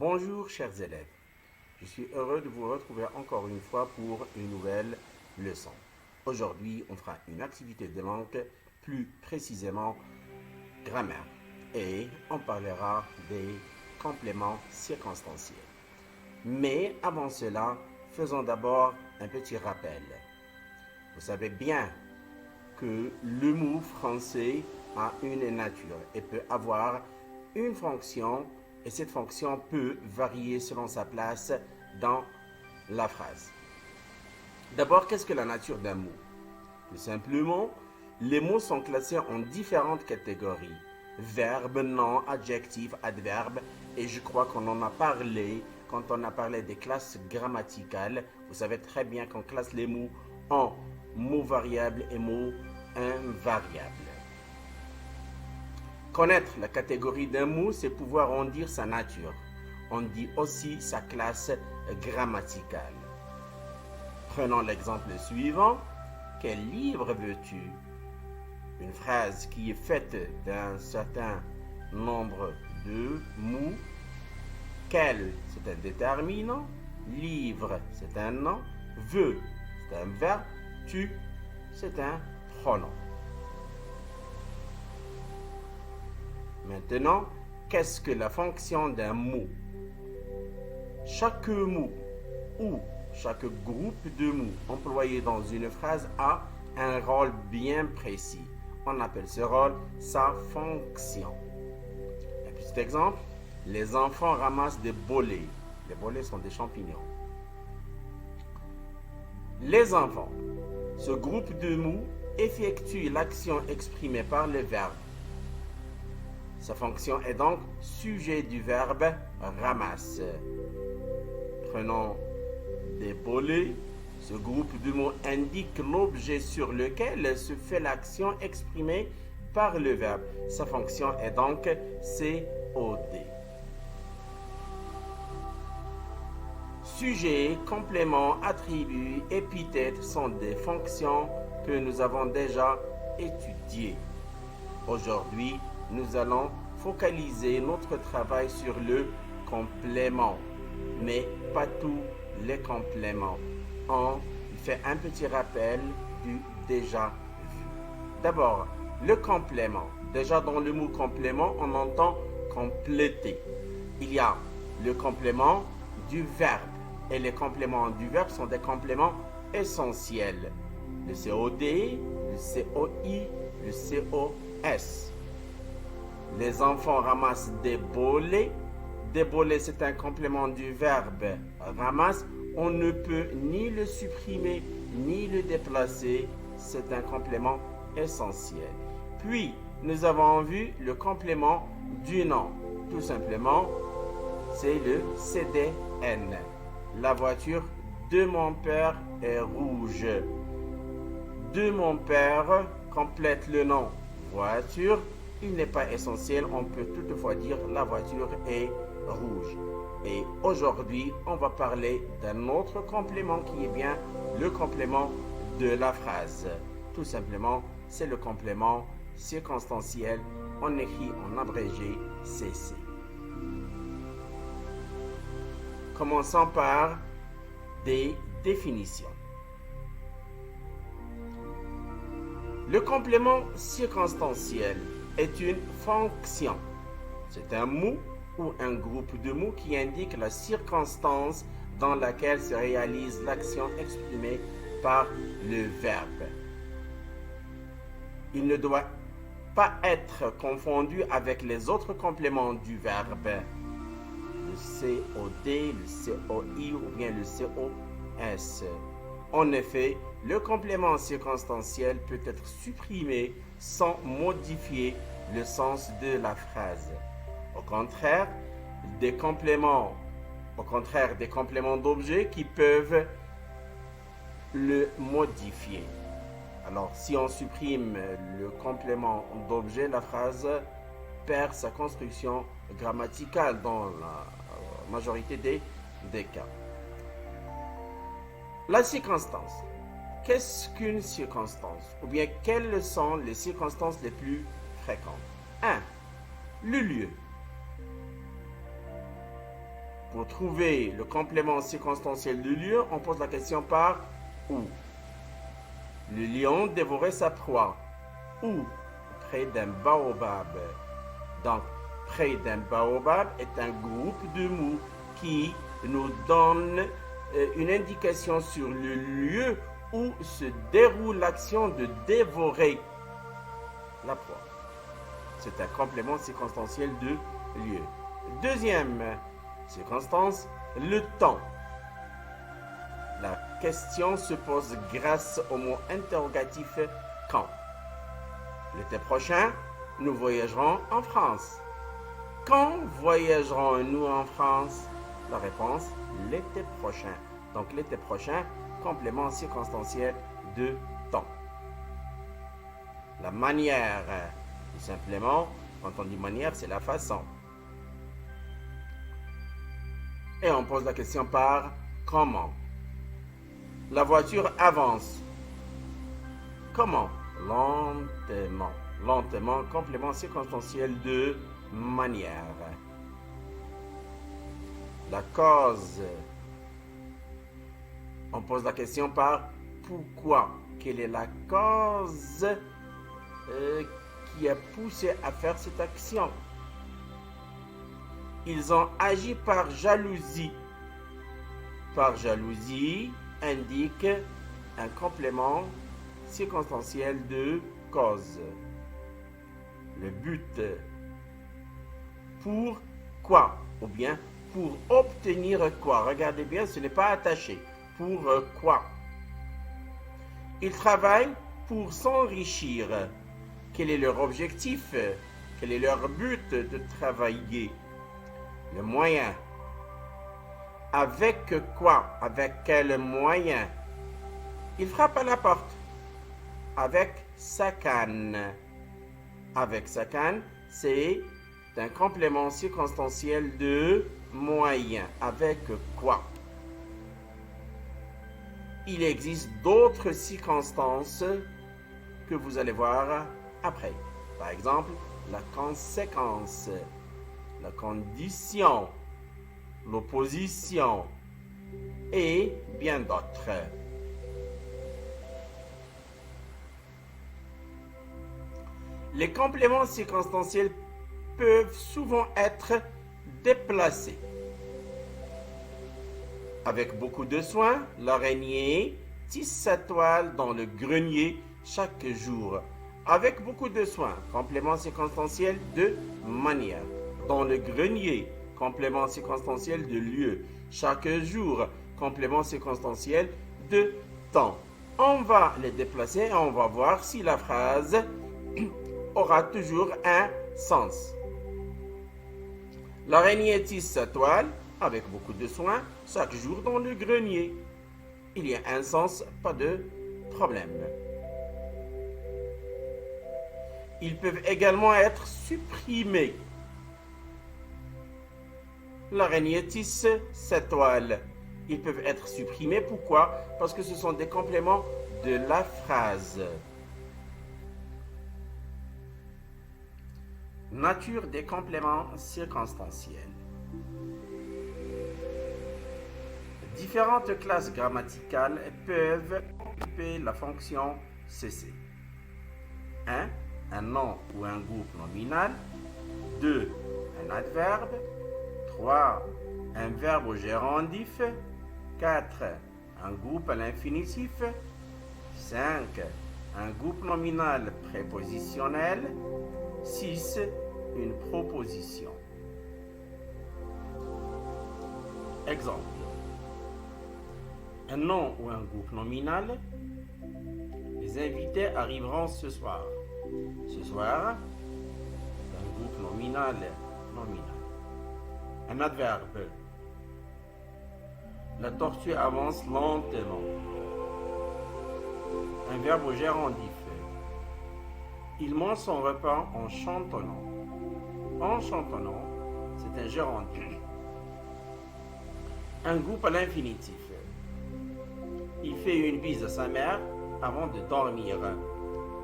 Bonjour chers élèves, je suis heureux de vous retrouver encore une fois pour une nouvelle leçon. Aujourd'hui, on fera une activité de langue, plus précisément grammaire, et on parlera des compléments circonstanciels. Mais avant cela, faisons d'abord un petit rappel. Vous savez bien que le mot français a une nature et peut avoir une fonction, et cette fonction peut varier selon sa place dans la phrase. D'abord, qu'est-ce que la nature d'un mot? Tout simplement, les mots sont classés en différentes catégories. Verbe, nom, adjectif, adverbe, et je crois qu'on en a parlé quand on a parlé des classes grammaticales. Vous savez très bien qu'on classe les mots en mots variables et mots invariables. Connaître la catégorie d'un mot, c'est pouvoir en dire sa nature. On dit aussi sa classe grammaticale. Prenons l'exemple suivant. Quel livre veux-tu? Une phrase qui est faite d'un certain nombre de mots. Quel, c'est un déterminant. Livre, c'est un nom. Veux, c'est un verbe. Tu, c'est un pronom. Maintenant, qu'est-ce que la fonction d'un mot? Chaque mot ou chaque groupe de mots employés dans une phrase a un rôle bien précis. On appelle ce rôle sa fonction. Un petit exemple, les enfants ramassent des bolets. Les bolets sont des champignons. Les enfants, ce groupe de mots effectue l'action exprimée par le verbe. Sa fonction est donc sujet du verbe ramasse. Prenons des bolets. Ce groupe de mots indique l'objet sur lequel se fait l'action exprimée par le verbe. Sa fonction est donc COD. Sujet, complément, attribut, épithète sont des fonctions que nous avons déjà étudiées. Aujourd'hui, nous allons focaliser notre travail sur le complément, mais pas tous les compléments. On fait un petit rappel du déjà vu. D'abord, le complément. Déjà dans le mot complément, on entend compléter. Il y a le complément du verbe. Et les compléments du verbe sont des compléments essentiels. Le COD, le COI, le COS. Les enfants ramassent des bolets. Des bolets, c'est un complément du verbe ramasse. On ne peut ni le supprimer, ni le déplacer. C'est un complément essentiel. Puis, nous avons vu le complément du nom. Tout simplement, c'est le CDN. La voiture de mon père est rouge. De mon père complète le nom voiture. Il n'est pas essentiel, on peut toutefois dire la voiture est rouge. Et aujourd'hui, on va parler d'un autre complément qui est bien le complément de la phrase. Tout simplement, c'est le complément circonstanciel. On écrit en abrégé CC. Commençons par des définitions. Le complément circonstanciel est une fonction. C'est un mot ou un groupe de mots qui indique la circonstance dans laquelle se réalise l'action exprimée par le verbe. Il ne doit pas être confondu avec les autres compléments du verbe, le COD, le COI ou bien le COS. En effet, le complément circonstanciel peut être supprimé sans modifier le sens de la phrase. Au contraire, des compléments d'objet qui peuvent le modifier. Alors, si on supprime le complément d'objet, la phrase perd sa construction grammaticale dans la majorité des cas. La circonstance. Qu'est-ce qu'une circonstance? Ou bien, quelles sont les circonstances les plus fréquentes? 1. Le lieu. Pour trouver le complément circonstanciel de lieu, on pose la question par où. Le lion dévorait sa proie. Où? Près d'un baobab. Donc, près d'un baobab est un groupe de mots qui nous donne une indication sur le lieu où se déroule l'action de dévorer la proie. C'est un complément circonstanciel de lieu. Deuxième circonstance, le temps. La question se pose grâce au mot interrogatif quand. L'été prochain, nous voyagerons en France. Quand voyagerons-nous en France? La réponse, l'été prochain. Donc l'été prochain, complément circonstanciel de temps. La manière, tout simplement, quand on dit manière, c'est la façon. Et on pose la question par comment. La voiture avance. Comment? Lentement. Lentement, complément circonstanciel de manière. La cause. On pose la question par pourquoi. Quelle est la cause qui a poussé à faire cette action? Ils ont agi par jalousie. Par jalousie indique un complément circonstanciel de cause. Le but. Pour quoi? Ou bien pour obtenir quoi? Regardez bien, ce n'est pas attaché. Pour quoi? Ils travaillent pour s'enrichir. Quel est leur objectif? Quel est leur but de travailler? Le moyen. Avec quoi? Avec quel moyen? Il frappe à la porte. Avec sa canne. Avec sa canne, c'est un complément circonstanciel de moyen. Avec quoi? Il existe d'autres circonstances que vous allez voir après. Par exemple, la conséquence, la condition, l'opposition et bien d'autres. Les compléments circonstanciels peuvent souvent être déplacés. Avec beaucoup de soin, l'araignée tisse sa toile dans le grenier chaque jour. Avec beaucoup de soin, complément circonstanciel de manière. Dans le grenier, complément circonstanciel de lieu. Chaque jour, complément circonstanciel de temps. On va les déplacer et on va voir si la phrase aura toujours un sens. L'araignée tisse sa toile avec beaucoup de soin chaque jour dans le grenier. Il y a un sens, pas de problème. Ils peuvent également être supprimés. L'araignée tisse sa toile. Ils peuvent être supprimés. Pourquoi? Parce que ce sont des compléments de la phrase. Nature des compléments circonstanciels. Différentes classes grammaticales peuvent occuper la fonction cc. 1. Un nom ou un groupe nominal. 2. Un adverbe. 3. Un verbe au gérondif. 4. Un groupe à l'infinitif. 5. Un groupe nominal prépositionnel. 6. Une proposition. Exemple. Un nom ou un groupe nominal. Les invités arriveront ce soir. Ce soir, un groupe nominal. Un adverbe. La tortue avance lentement. Un verbe au gérondif. Il mange son repas en chantonnant. En chantonnant, c'est un gérondif. Un groupe à l'infinitif. Il fait une bise à sa mère avant de dormir.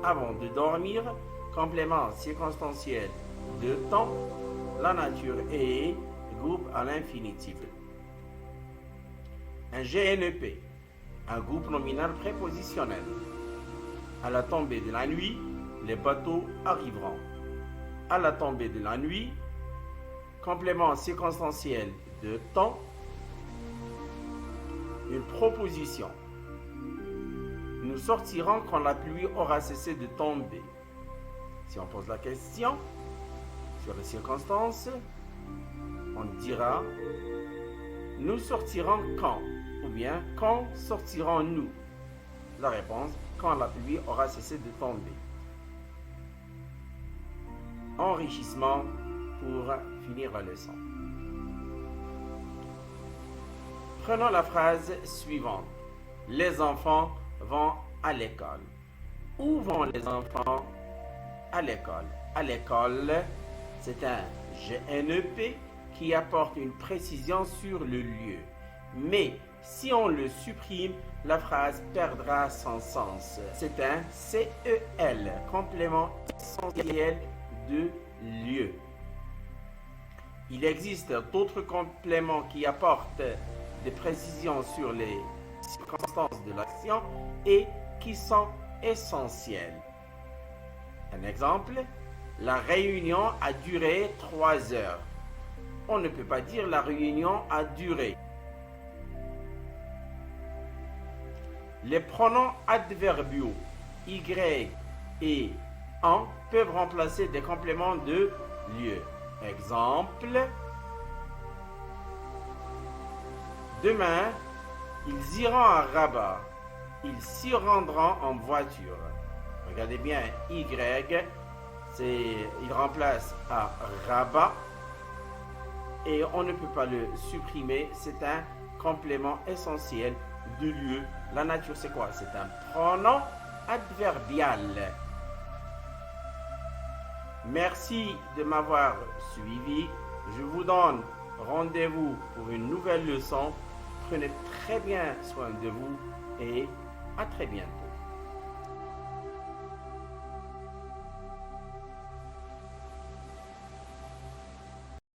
Avant de dormir, complément circonstanciel de temps, la nature et groupe à l'infinitif. Un GNP, un groupe nominal prépositionnel. À la tombée de la nuit, les bateaux arriveront. À la tombée de la nuit, complément circonstanciel de temps, une proposition. Nous sortirons quand la pluie aura cessé de tomber. Si on pose la question sur les circonstances, on dira nous sortirons quand, ou bien quand sortirons-nous? La réponse, quand la pluie aura cessé de tomber. Enrichissement pour finir la leçon. Prenons la phrase suivante. Les enfants vont à l'école. Où vont les enfants? À l'école. À l'école, c'est un GNP qui apporte une précision sur le lieu. Mais si on le supprime, la phrase perdra son sens. C'est un CEL, complément essentiel de lieu. Il existe d'autres compléments qui apportent des précisions sur les circonstances de l'action et qui sont essentiels. Un exemple, la réunion a duré 3 heures. On ne peut pas dire la réunion a duré. Les pronoms adverbiaux y et en peuvent remplacer des compléments de lieu. Exemple, demain, ils iront à Rabat. Ils s'y rendront en voiture. Regardez bien, Y, il remplace à Rabat et on ne peut pas le supprimer. C'est un complément essentiel de lieu. La nature, c'est quoi? C'est un pronom adverbial. Merci de m'avoir suivi. Je vous donne rendez-vous pour une nouvelle leçon. Prenez très bien soin de vous et à très bientôt.